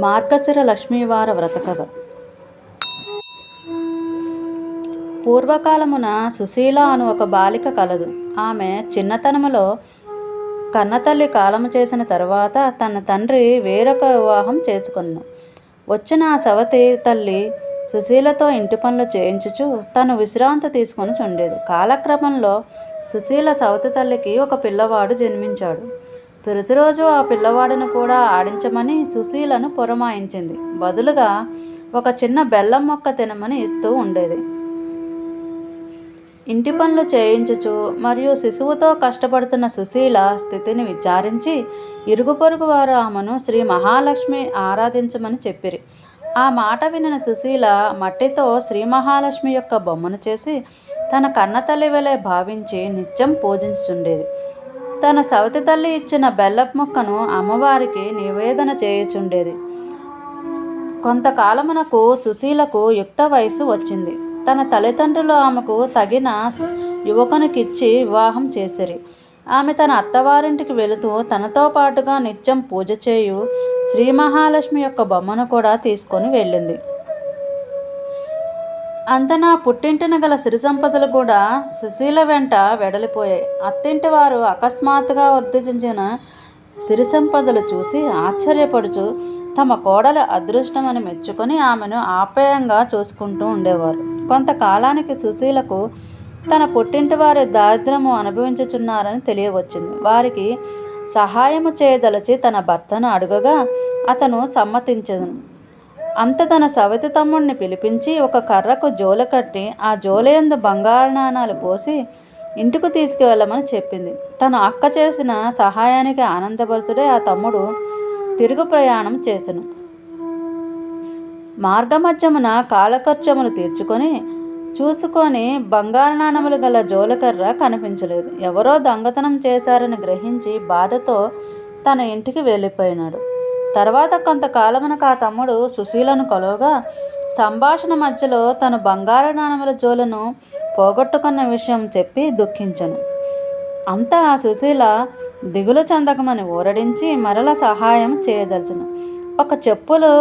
మార్గశిర లక్ష్మీవార వ్రత కథ. పూర్వకాలమున సుశీల అను ఒక బాలిక కలదు. ఆమె చిన్నతనములో కన్నతల్లి కాలము చేసిన తరువాత తన తండ్రి వేరొక వివాహం చేసుకొను. వచ్చిన ఆ సవతి తల్లి సుశీలతో ఇంటి పనులు చేయించుచు తను విశ్రాంతి తీసుకొని చుండేది. కాలక్రమంలో సుశీల సవతి తల్లికి ఒక పిల్లవాడు జన్మించాడు. ప్రతిరోజు ఆ పిల్లవాడిని కూడా ఆడించమని సుశీలను పురమాయించింది. బదులుగా ఒక చిన్న బెల్లం మొక్క తినమని ఇస్తూ ఉండేది. ఇంటి పనులు చేయించుచు మరియు శిశువుతో కష్టపడుతున్న సుశీల స్థితిని విచారించి ఇరుగు పొరుగు వారు ఆమెను శ్రీ మహాలక్ష్మి ఆరాధించమని చెప్పిరి. ఆ మాట వినిన సుశీల మట్టితో శ్రీ మహాలక్ష్మి యొక్క బొమ్మను చేసి తన కన్నతల్లి వలె భావించి నిత్యం పూజించుచుండేది. తన సవతి తల్లి ఇచ్చిన బెల్లపు మొక్కను అమ్మవారికి నివేదన చేయుచుండేది. కొంతకాలమునకు సుశీలకు యుక్త వయసు వచ్చింది. తన తల్లిదండ్రులు ఆమెకు తగిన యువకునికిచ్చి వివాహం చేసిరి. ఆమె తన అత్తవారింటికి వెళుతూ తనతో పాటుగా నిత్యం పూజ చేయు శ్రీ మహాలక్ష్మి యొక్క బొమ్మను కూడా తీసుకొని వెళ్ళింది. అంతనా పుట్టింటిన గల సిరి సంపదలు కూడా సుశీల వెంట వెడలిపోయాయి. అత్తింటి వారు అకస్మాత్తుగా వర్ధించిన సిరి సంపదలు చూసి ఆశ్చర్యపడుచు తమ కోడల అదృష్టమని మెచ్చుకొని ఆమెను ఆప్యాయంగా చూసుకుంటూ ఉండేవారు. కొంతకాలానికి సుశీలకు తన పుట్టింటి వారి దారిద్ర్యము అనుభవించుచున్నారని తెలియవచ్చింది. వారికి సహాయము చేయదలచి తన భర్తను అడుగగా అతను సమ్మతించను. అంత తన సవతి తమ్ముడిని పిలిపించి ఒక కర్రకు జోల కట్టి ఆ జోలయందు బంగారు నాణాలు పోసి ఇంటికి తీసుకువెళ్ళమని చెప్పింది. తన అక్క చేసిన సహాయానికి ఆనందపరుచుడే ఆ తమ్ముడు తిరుగు ప్రయాణం చేసెను. మార్గమధ్యమున కాలకర్చములు తీర్చుకొని చూసుకొని బంగారు నాణములు గల జోలకర్ర కనిపించలేదు. ఎవరో దొంగతనం చేశారని గ్రహించి బాధతో తన ఇంటికి వెళ్ళిపోయినాడు. తర్వాత కొంతకాలమునకు ఆ తమ్ముడు సుశీలను కలువగా సంభాషణ మధ్యలో తను బంగారు నాణముల జోలను పోగొట్టుకున్న విషయం చెప్పి దుఃఖించను. అంతా ఆ సుశీల దిగులు చెందకమని ఊరడించి మరల సహాయం చేయదలుచును. ఒక చెప్పులు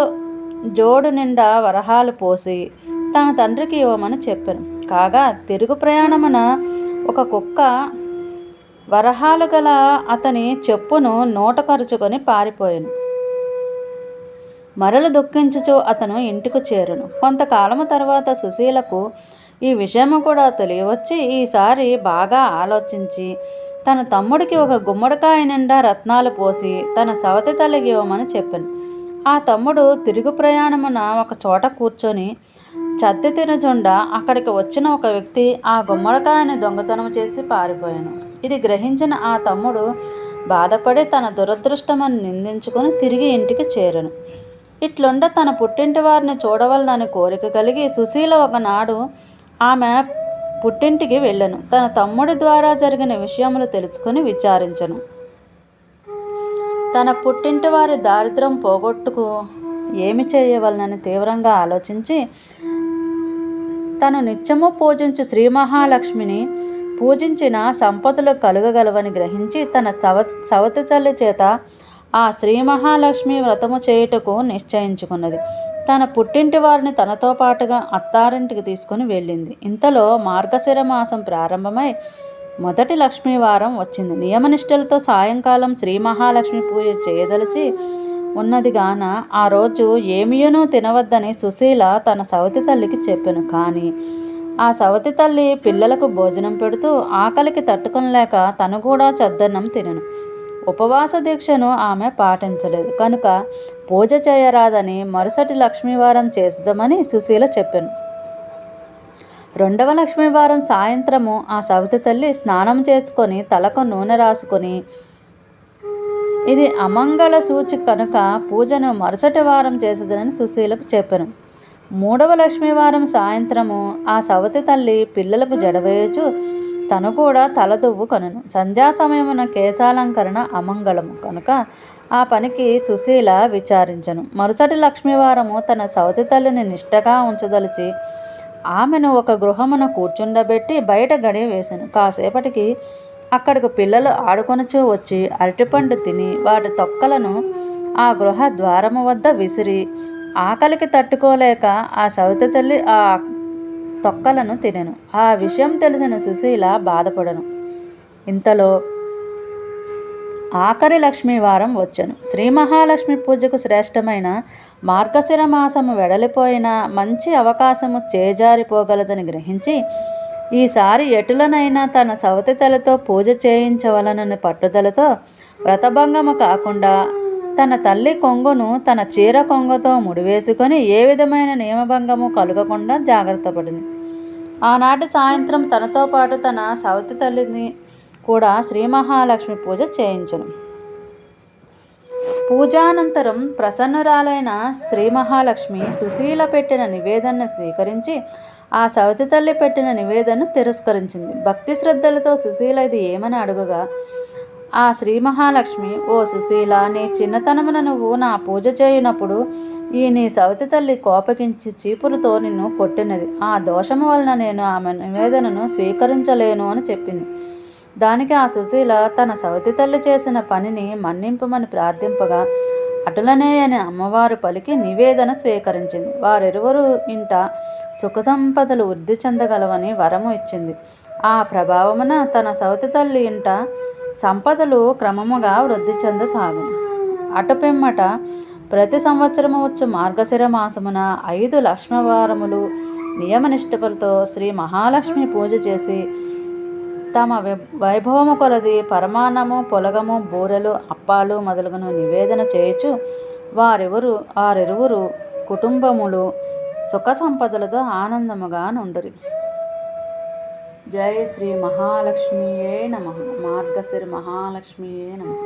జోడు నిండా వరహాలు పోసి తన తండ్రికి ఇవ్వమని చెప్పాను. కాగా తిరుగు ప్రయాణమున ఒక కుక్క వరహాలు గల అతని చెప్పును నోట కరుచుకొని పారిపోయాను. మరల దుఃఖించుచు అతను ఇంటికి చేరును. కొంతకాలము తర్వాత సుశీలకు ఈ విషయము కూడా తెలియవచ్చి ఈసారి బాగా ఆలోచించి తన తమ్ముడికి ఒక గుమ్మడికాయ నిండా రత్నాలు పోసి తన సవతి తల్లికి ఇవ్వమని చెప్పాను. ఆ తమ్ముడు తిరుగు ప్రయాణమున ఒక చోట కూర్చొని చద్ది తినచుండ అక్కడికి వచ్చిన ఒక వ్యక్తి ఆ గుమ్మడికాయని దొంగతనం చేసి పారిపోయాను. ఇది గ్రహించిన ఆ తమ్ముడు బాధపడి తన దురదృష్టమని నిందించుకొని తిరిగి ఇంటికి చేరను. ఇట్లుండ తన పుట్టింటి వారిని చూడవలనని కోరిక కలిగి సుశీల ఒకనాడు ఆమె పుట్టింటికి వెళ్ళను. తన తమ్ముడి ద్వారా జరిగిన విషయములు తెలుసుకొని విచారించను. తన పుట్టింటి వారి దారిద్ర్యం పోగొట్టుకు ఏమి చేయవలనని తీవ్రంగా ఆలోచించి తను నిత్యము పూజించు శ్రీ మహాలక్ష్మిని పూజించిన సంపదలు కలుగగలవని గ్రహించి తన సవతి తల్లి చేత ఆ శ్రీ మహాలక్ష్మి వ్రతము చేయుటకు నిశ్చయించుకున్నది. తన పుట్టింటి వారిని తనతో పాటుగా అత్తారింటికి తీసుకుని వెళ్ళింది. ఇంతలో మార్గశిర మాసం ప్రారంభమై మొదటి లక్ష్మీవారం వచ్చింది. నియమనిష్టలతో సాయంకాలం శ్రీ మహాలక్ష్మి పూజ చేయదలిచి ఉన్నది గాన ఆ రోజు ఏమియునూ తినవద్దని సుశీల తన సవతి తల్లికి చెప్పాను. కానీ ఆ సవతి తల్లి పిల్లలకు భోజనం పెడుతూ ఆకలికి తట్టుకొనలేక తను కూడా చద్దన్నం తినను. ఉపవాస దీక్షను ఆమె పాటించలేదు కనుక పూజ చేయరాదని మరుసటి లక్ష్మీవారం చేద్దామని సుశీల చెప్పాను. రెండవ లక్ష్మీవారం సాయంత్రము ఆ సవతి తల్లి స్నానం చేసుకొని తలకు నూనె రాసుకొని ఇది అమంగళ సూచి కనుక పూజను మరుసటి వారం చేసేదని సుశీలకు చెప్పాను. మూడవ లక్ష్మీవారం సాయంత్రము ఆ సవతి తల్లి పిల్లలకు జడవేయచు తను కూడా తలదువ్వు కనును. సంధ్యా సమయమున కేశాలంకరణ అమంగళము కనుక ఆ పనికి సుశీల విచారించను. మరుసటి లక్ష్మీవారము తన సవతి తల్లిని నిష్టగా ఉంచదలిచి ఆమెను ఒక గృహమున కూర్చుండబెట్టి బయట గడియ వేశాను. కాసేపటికి అక్కడికి పిల్లలు ఆడుకొనుచూ వచ్చి అరటిపండు తిని వాటి తొక్కలను ఆ గృహ ద్వారము వద్ద విసిరి ఆకలికి తట్టుకోలేక ఆ సవితి తల్లి ఆ తొక్కలను తినెను. ఆ విషయం తెలిసిన సుశీల బాధపడను. ఇంతలో ఆఖరి లక్ష్మీవారం వచ్చెను. శ్రీ మహాలక్ష్మి పూజకు శ్రేష్టమైన మార్గశిర మాసము వెడలిపోయిన మంచి అవకాశము చేజారిపోగలదని గ్రహించి ఈసారి ఎటులనైనా తన సవతి తల్లితో పూజ చేయించవలనని పట్టుదలతో వ్రతభంగము కాకుండా తన తల్లి కొంగును తన చీర కొంగుతో ముడివేసుకొని ఏ విధమైన నియమభంగము కలగకుండా జాగ్రత్త పడింది. ఆనాటి సాయంత్రం తనతో పాటు తన సవతి తల్లిని కూడా శ్రీ మహాలక్ష్మి పూజ చేయించను. పూజానంతరం ప్రసన్నురాలైన శ్రీ మహాలక్ష్మి సుశీల పెట్టిన నివేదనను స్వీకరించి ఆ సవతి తల్లి పెట్టిన నివేదనను తిరస్కరించింది. భక్తి శ్రద్ధలతో సుశీల ఇది ఏమని అడుగగా ఆ శ్రీ మహాలక్ష్మి, ఓ సుశీల, నీ చిన్నతనమున నువ్వు నా పూజ చేయునప్పుడు ఈ నీ సవతి తల్లి కోపగించి చీపురుతో నిన్ను కొట్టినది. ఆ దోషము వలన నేను ఆమె నివేదనను స్వీకరించలేను అని చెప్పింది. దానికి ఆ సుశీల తన సవతి తల్లి చేసిన పనిని మన్నింపమని ప్రార్థింపగా అటులనే అని అమ్మవారు పలికి నివేదన స్వీకరించింది. వారిరువురు ఇంట సుఖసంపదలు వృద్ధి చెందగలవని వరము ఇచ్చింది. ఆ ప్రభావమున తన సవతి తల్లి ఇంట సంపదలు క్రమముగా వృద్ధి చెందసాగును. అటుపిమ్మట ప్రతి సంవత్సరము వచ్చు మార్గశిర మాసమున 5 లక్ష్మీవారములు నియమనిష్టలతో శ్రీ మహాలక్ష్మి పూజ చేసి తమ వైభవము కొలది పరమాన్నము, పొలగము, బూరెలు, అప్పాలు మొదలగును నివేదన చేయుచు వారిరువురు కుటుంబములు సుఖ సంపదలతో ఆనందముగా నుండురి. జై శ్రీ మహాలక్ష్మియే నమః. మార్గశిర మహాలక్ష్మియే నమః.